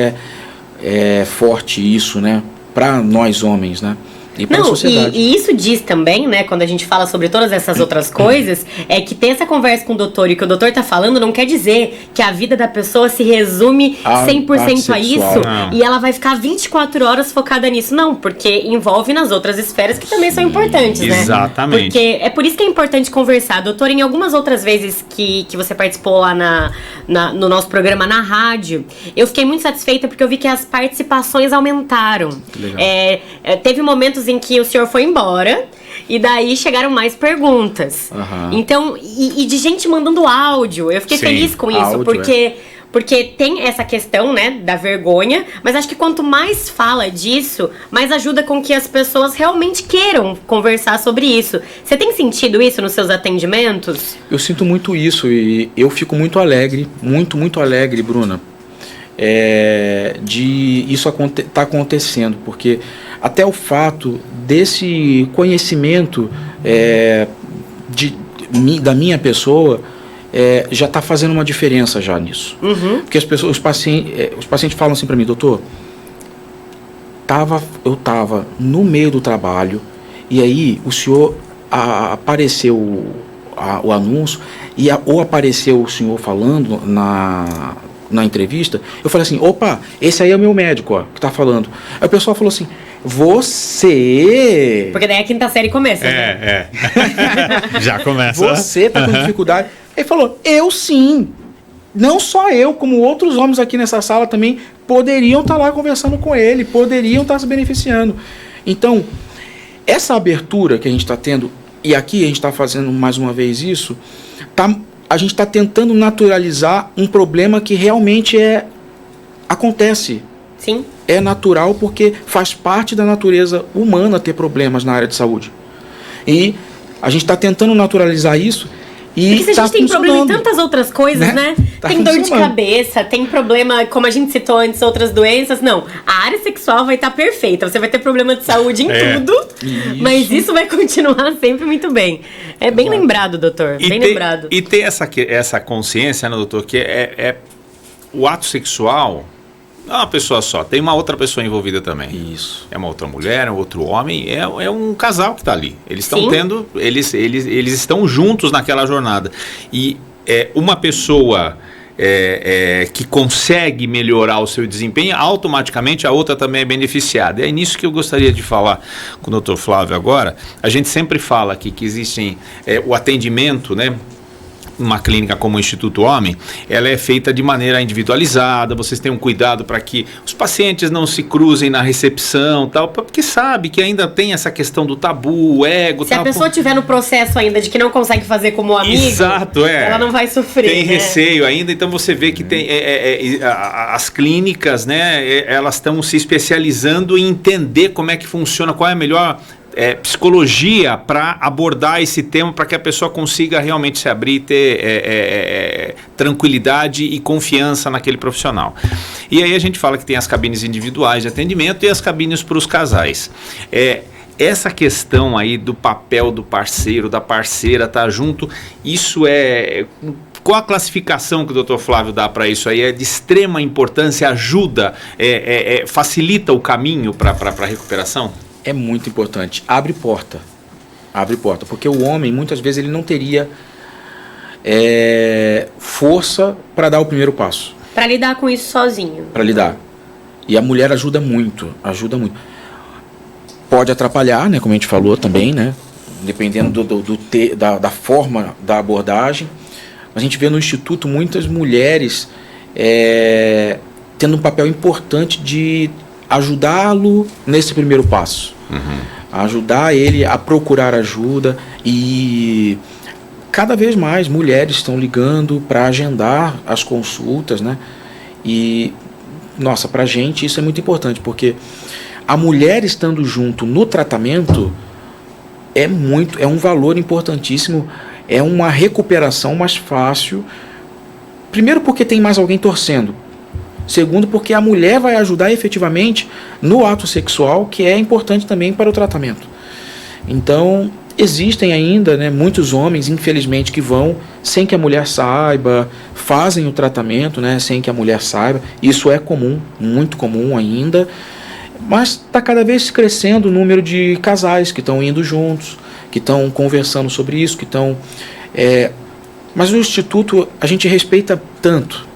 é forte isso, né? Para nós homens, né? E para a sociedade. E isso diz também, né, quando a gente fala sobre todas essas outras coisas, é que ter essa conversa com o doutor e o que o doutor tá falando não quer dizer que a vida da pessoa se resume 100% a isso e ela vai ficar 24 horas focada nisso. Não, porque envolve nas outras esferas que também são importantes, né? Exatamente. Porque é por isso que é importante conversar. Doutor, em algumas outras vezes que você participou lá no nosso programa na rádio, eu fiquei muito satisfeita porque eu vi que as participações aumentaram. Legal. Teve momentos em que o senhor foi embora e daí chegaram mais perguntas. Uhum. Então, e de gente mandando áudio. Eu fiquei feliz com isso, áudio, porque tem essa questão, né, da vergonha, mas acho que quanto mais fala disso, mais ajuda com que as pessoas realmente queiram conversar sobre isso. Você tem sentido isso nos seus atendimentos? Eu sinto muito isso e eu fico muito alegre, muito alegre, Bruna, de isso tá acontecendo, porque até o fato desse conhecimento da minha pessoa já está fazendo uma diferença já nisso. Uhum. Porque os pacientes falam assim para mim: doutor, eu estava no meio do trabalho e aí o senhor apareceu o anúncio ou apareceu o senhor falando na entrevista. Eu falei assim: opa, esse aí é o meu médico, ó, que tá falando. Aí o pessoal falou assim: você... Porque daí a quinta série começa. Já começa. Você tá com dificuldade. Ele falou: eu sim. Não só eu, como outros homens aqui nessa sala também poderiam estar lá conversando com ele, poderiam estar se beneficiando. Então, essa abertura que a gente está tendo, e aqui a gente está fazendo mais uma vez isso, tá a gente está tentando naturalizar um problema que realmente acontece. Sim. É natural porque faz parte da natureza humana ter problemas na área de saúde. E a gente está tentando naturalizar isso e porque se a gente tem problema em tantas outras coisas, né? Tá Tem dor de funcionando. cabeça, tem problema, como a gente citou antes, outras doenças. Não, a área sexual vai estar perfeita. Você vai ter problema de saúde em tudo, mas isso vai continuar sempre muito bem. É bem lembrado, doutor. Bem lembrado. E ter essa consciência, né, doutor, que o ato sexual não é uma pessoa só, tem uma outra pessoa envolvida também. Isso. É uma outra mulher, é um outro homem, é um casal que está ali. Eles estão Sim. tendo, eles estão juntos naquela jornada. E uma pessoa que consegue melhorar o seu desempenho, automaticamente a outra também é beneficiada. É nisso que eu gostaria de falar com o Dr. Flávio agora. A gente sempre fala aqui que existem o atendimento, né? Uma clínica como o Instituto Homem, ela é feita de maneira individualizada, vocês têm um cuidado para que os pacientes não se cruzem na recepção, tal, porque sabe que ainda tem essa questão do tabu, o ego, Se a pessoa estiver no processo ainda de que não consegue fazer como amigo, exato, ela não vai sofrer. Tem né? receio ainda, então você vê que tem as clínicas, né, elas estão se especializando em entender como é que funciona, qual é a melhor psicologia para abordar esse tema, para que a pessoa consiga realmente se abrir, ter tranquilidade e confiança naquele profissional. E aí a gente fala que tem as cabines individuais de atendimento e as cabines para os casais. Essa questão aí do papel do parceiro, da parceira estar junto, isso qual a classificação que o Dr. Flávio dá para isso aí? É de extrema importância, ajuda, facilita o caminho para a recuperação? É muito importante. Abre porta, porque o homem muitas vezes ele não teria força para dar o primeiro passo. Para lidar com isso sozinho. Para lidar. E a mulher ajuda muito. Pode atrapalhar, né, como a gente falou também, né, dependendo da forma da abordagem. A gente vê no Instituto muitas mulheres tendo um papel importante de ajudá-lo nesse primeiro passo. Ajudar ele a procurar ajuda, e cada vez mais mulheres estão ligando para agendar as consultas, né? E nossa, pra gente isso é muito importante, porque a mulher estando junto no tratamento é um valor importantíssimo, é uma recuperação mais fácil. Primeiro porque tem mais alguém torcendo. Segundo, porque a mulher vai ajudar efetivamente no ato sexual, que é importante também para o tratamento. Então, existem ainda, né, muitos homens, infelizmente, que vão sem que a mulher saiba, fazem o tratamento, né, sem que a mulher saiba. Isso é comum, muito comum ainda, mas está cada vez crescendo o número de casais que estão indo juntos, que estão conversando sobre isso, que estão... Mas o Instituto, a gente respeita tanto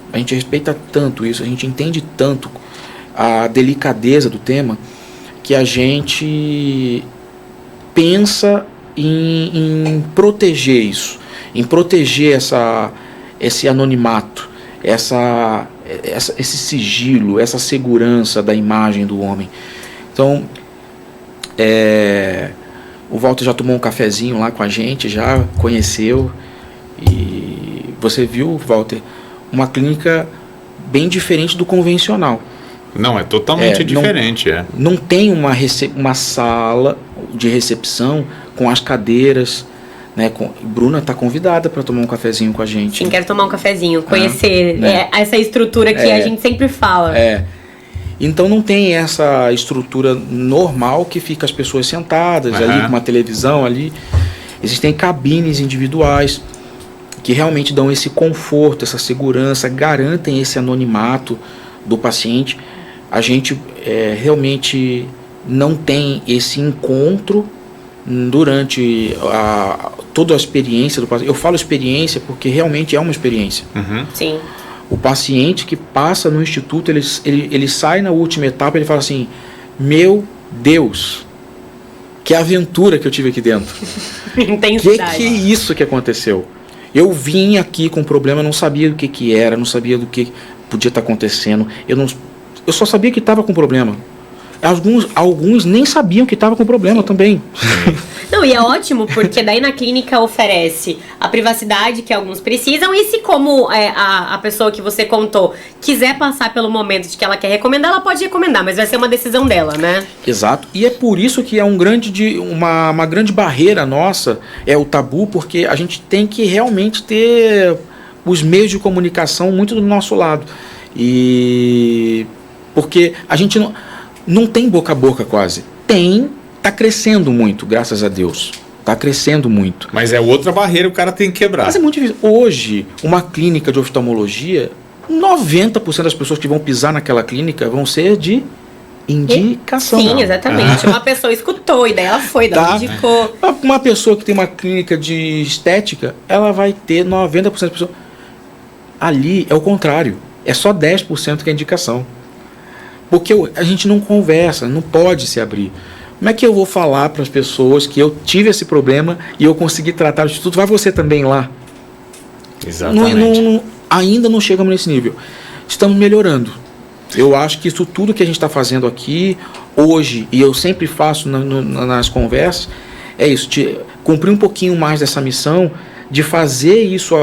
isso, a gente entende tanto a delicadeza do tema, que a gente pensa em proteger isso, em proteger esse anonimato, esse sigilo, essa segurança da imagem do homem. Então, o Walter já tomou um cafezinho lá com a gente, já conheceu, e você viu, Walter, uma clínica bem diferente do convencional. Não, é totalmente diferente. Não tem uma sala de recepção com as cadeiras, né? Bruna está convidada para tomar um cafezinho com a gente. Sim, quero tomar um cafezinho, conhecer essa estrutura que a gente sempre fala. Então não tem essa estrutura normal que fica as pessoas sentadas ali com uma televisão ali. Existem cabines individuais que realmente dão esse conforto, essa segurança, garantem esse anonimato do paciente. A gente realmente não tem esse encontro durante toda a experiência do paciente. Eu falo experiência porque realmente é uma experiência. Sim. O paciente que passa no Instituto, ele sai na última etapa, ele fala assim: meu Deus, que aventura que eu tive aqui dentro. Intensidade. Que é isso que aconteceu? Eu vim aqui com um problema, não sabia do que era, não sabia do que podia estar acontecendo. Eu só sabia que estava com problema. Alguns nem sabiam que estava com problema também. Não, e é ótimo, porque daí na clínica oferece a privacidade que alguns precisam, e se como a pessoa que você contou quiser passar pelo momento de que ela quer recomendar, ela pode recomendar, mas vai ser uma decisão dela, né? Exato, e é por isso que é uma grande barreira nossa, é o tabu, porque a gente tem que realmente ter os meios de comunicação muito do nosso lado. E porque a gente não tem boca a boca quase. Tá crescendo muito, graças a Deus. Tá crescendo muito. Mas é outra barreira que o cara tem que quebrar. Mas é muito difícil. Hoje, uma clínica de oftalmologia, 90% das pessoas que vão pisar naquela clínica vão ser de indicação. Sim, exatamente. Uma pessoa escutou e daí ela foi, ela indicou. Uma pessoa que tem uma clínica de estética, ela vai ter 90% das pessoas. Ali é o contrário. É só 10% que é indicação. Porque a gente não conversa, não pode se abrir. Como é que eu vou falar para as pessoas que eu tive esse problema e eu consegui tratar de tudo? Vai você também lá. Exatamente. Ainda não chegamos nesse nível. Estamos melhorando. Eu acho que isso tudo que a gente está fazendo aqui, hoje, e eu sempre faço nas conversas, é isso, cumprir um pouquinho mais dessa missão de fazer isso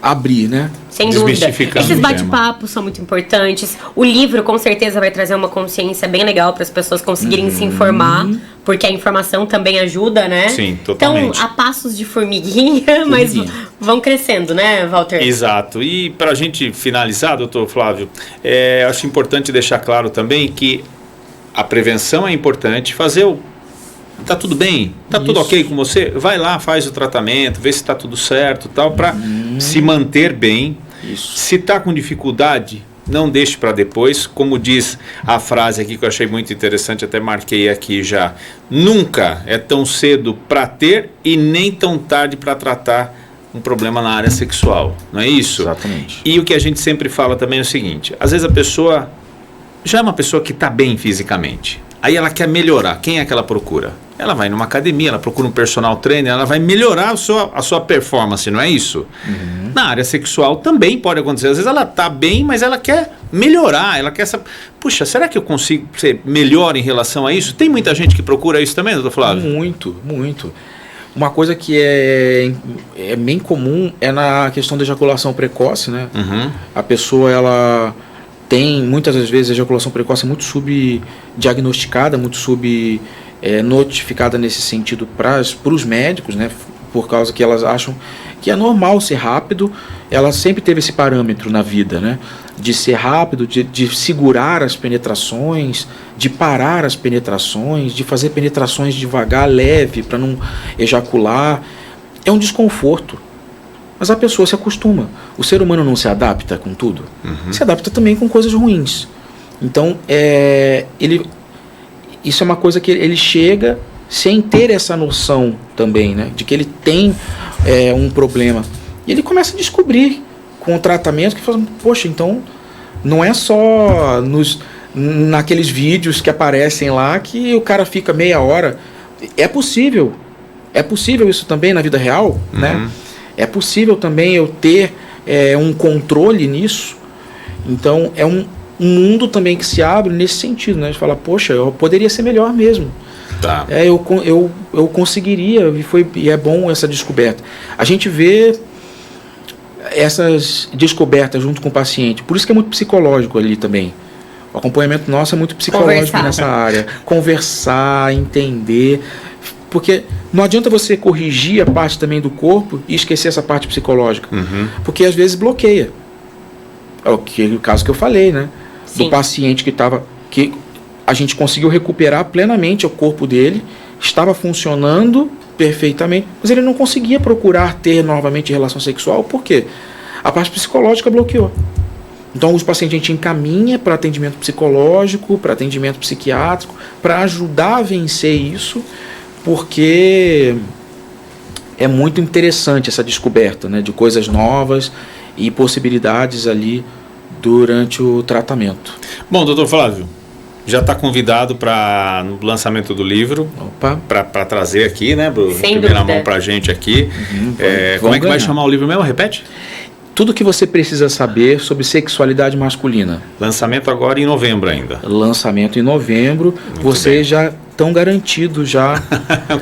abrir, né? Sem dúvida. Desmistificando Esses o tema. bate-papos são muito importantes. O livro, com certeza, vai trazer uma consciência bem legal para as pessoas conseguirem se informar, porque a informação também ajuda, né? Sim, totalmente. Então, a passos de formiguinha, mas vão crescendo, né, Walter? Exato. E para a gente finalizar, doutor Flávio, acho importante deixar claro também que a prevenção é importante. Tá tudo bem? Tá tudo ok com você? Vai lá, faz o tratamento, vê se tá tudo certo, tal, para se manter bem. Isso. Se tá com dificuldade, não deixe para depois. Como diz a frase aqui que eu achei muito interessante, até marquei aqui já. Nunca é tão cedo para ter e nem tão tarde para tratar um problema na área sexual. Não é isso? Exatamente. E o que a gente sempre fala também é o seguinte: às vezes a pessoa já é uma pessoa que está bem fisicamente. Aí ela quer melhorar. Quem é que ela procura? Ela vai numa academia, ela procura um personal trainer, ela vai melhorar a sua performance, não é isso? Na área sexual também pode acontecer. Às vezes ela está bem, mas ela quer melhorar, ela quer saber, puxa, será que eu consigo ser melhor em relação a isso? Tem muita gente que procura isso também, doutor Flávio? Muito, muito. Uma coisa que é bem comum é na questão da ejaculação precoce, né? A pessoa, ela tem, muitas das vezes, a ejaculação precoce é muito subdiagnosticada, muito notificada nesse sentido para os médicos, né? Por causa que elas acham que é normal ser rápido. Ela sempre teve esse parâmetro na vida, né? De ser rápido, de segurar as penetrações, de parar as penetrações, de fazer penetrações devagar, leve, para não ejacular. É um desconforto. Mas a pessoa se acostuma. O ser humano não se adapta com tudo. Se adapta também com coisas ruins. Então, isso é uma coisa que ele chega sem ter essa noção também, né? De que ele tem um problema. E ele começa a descobrir com o tratamento que fala, poxa, então não é só naqueles vídeos que aparecem lá que o cara fica meia hora. É possível. É possível isso também na vida real, né? É possível também eu ter um controle nisso. Então é um mundo também que se abre nesse sentido, né? De falar, poxa, eu poderia ser melhor mesmo. Tá. Eu conseguiria, e é bom essa descoberta. A gente vê essas descobertas junto com o paciente. Por isso que é muito psicológico ali também. O acompanhamento nosso é muito psicológico nessa área. Conversar, entender. Porque não adianta você corrigir a parte também do corpo e esquecer essa parte psicológica. Porque às vezes bloqueia. É o caso que eu falei, né? Sim. Do paciente que a gente conseguiu recuperar plenamente o corpo dele, estava funcionando perfeitamente, mas ele não conseguia procurar ter novamente relação sexual, por quê? A parte psicológica bloqueou. Então os pacientes a gente encaminha para atendimento psicológico, para atendimento psiquiátrico, para ajudar a vencer isso, porque é muito interessante essa descoberta, né, de coisas novas e possibilidades ali durante o tratamento. Bom, doutor Flávio, já está convidado para no lançamento do livro, para trazer aqui, né, primeira mão para a gente aqui. Como é que vai chamar o livro mesmo? Repete? Tudo que você precisa saber sobre sexualidade masculina. Lançamento agora em novembro ainda. Lançamento em novembro. Você já estão garantidos já.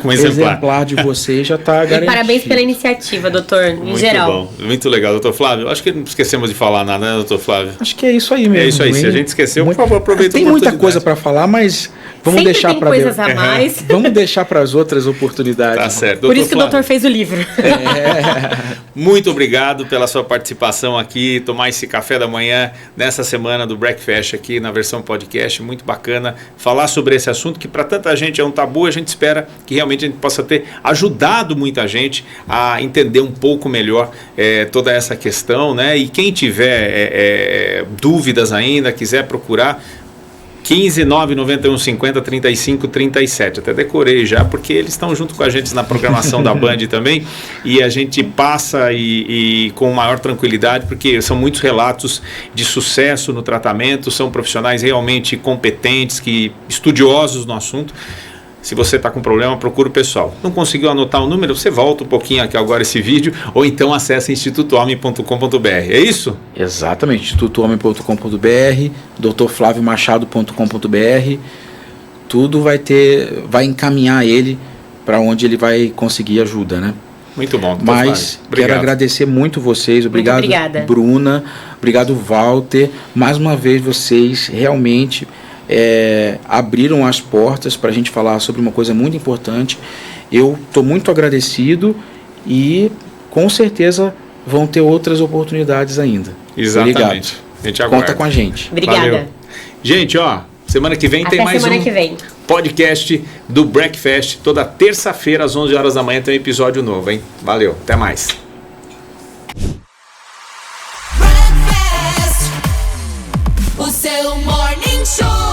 Com O exemplar. exemplar de vocês já está E garantido. parabéns pela iniciativa, doutor, em Muito geral. bom, muito legal, doutor Flávio. Acho que não esquecemos de falar nada, né, doutor Flávio? Acho que é isso aí mesmo. É isso aí, se a hein? gente esqueceu, por favor, aproveita a Tem muita oportunidade. coisa para falar, mas vamos Sempre deixar tem para coisas a mais. Vamos deixar para as outras oportunidades. Tá certo. Por isso que o Flávio, doutor fez o livro. muito obrigado pela sua participação aqui, tomar esse café da manhã nessa semana do Breakfast aqui na versão podcast, muito bacana, falar sobre esse assunto que para tanta gente é um tabu, a gente espera que realmente a gente possa ter ajudado muita gente a entender um pouco melhor toda essa questão, né? E quem tiver dúvidas ainda, quiser procurar, 15 991 50 35 37. Até decorei já, porque eles estão junto com a gente na programação da Band também, e a gente passa e com maior tranquilidade, porque são muitos relatos de sucesso no tratamento, são profissionais realmente competentes, estudiosos no assunto. Se você está com problema, procura o pessoal. Não conseguiu anotar o número? Você volta um pouquinho aqui agora esse vídeo, ou então acessa institutohomem.com.br. É isso? Exatamente, institutohomem.com.br, drflaviomachado.com.br, tudo vai encaminhar ele para onde ele vai conseguir ajuda, né? Muito bom. doutor Mas Flávio. Obrigado. quero agradecer muito vocês, obrigado obrigada. Bruna, obrigado Walter, mais uma vez vocês realmente abriram as portas para a gente falar sobre uma coisa muito importante. Eu estou muito agradecido e com certeza vão ter outras oportunidades ainda. Exatamente. Obrigado. A gente aguarda. Conta com a gente. Obrigada. Valeu. Gente, ó, semana que vem Até tem mais semana um que vem. podcast do Breakfast. Toda terça-feira às 11 horas da manhã tem um episódio novo, hein? Valeu, até mais. Breakfast. O seu morning show.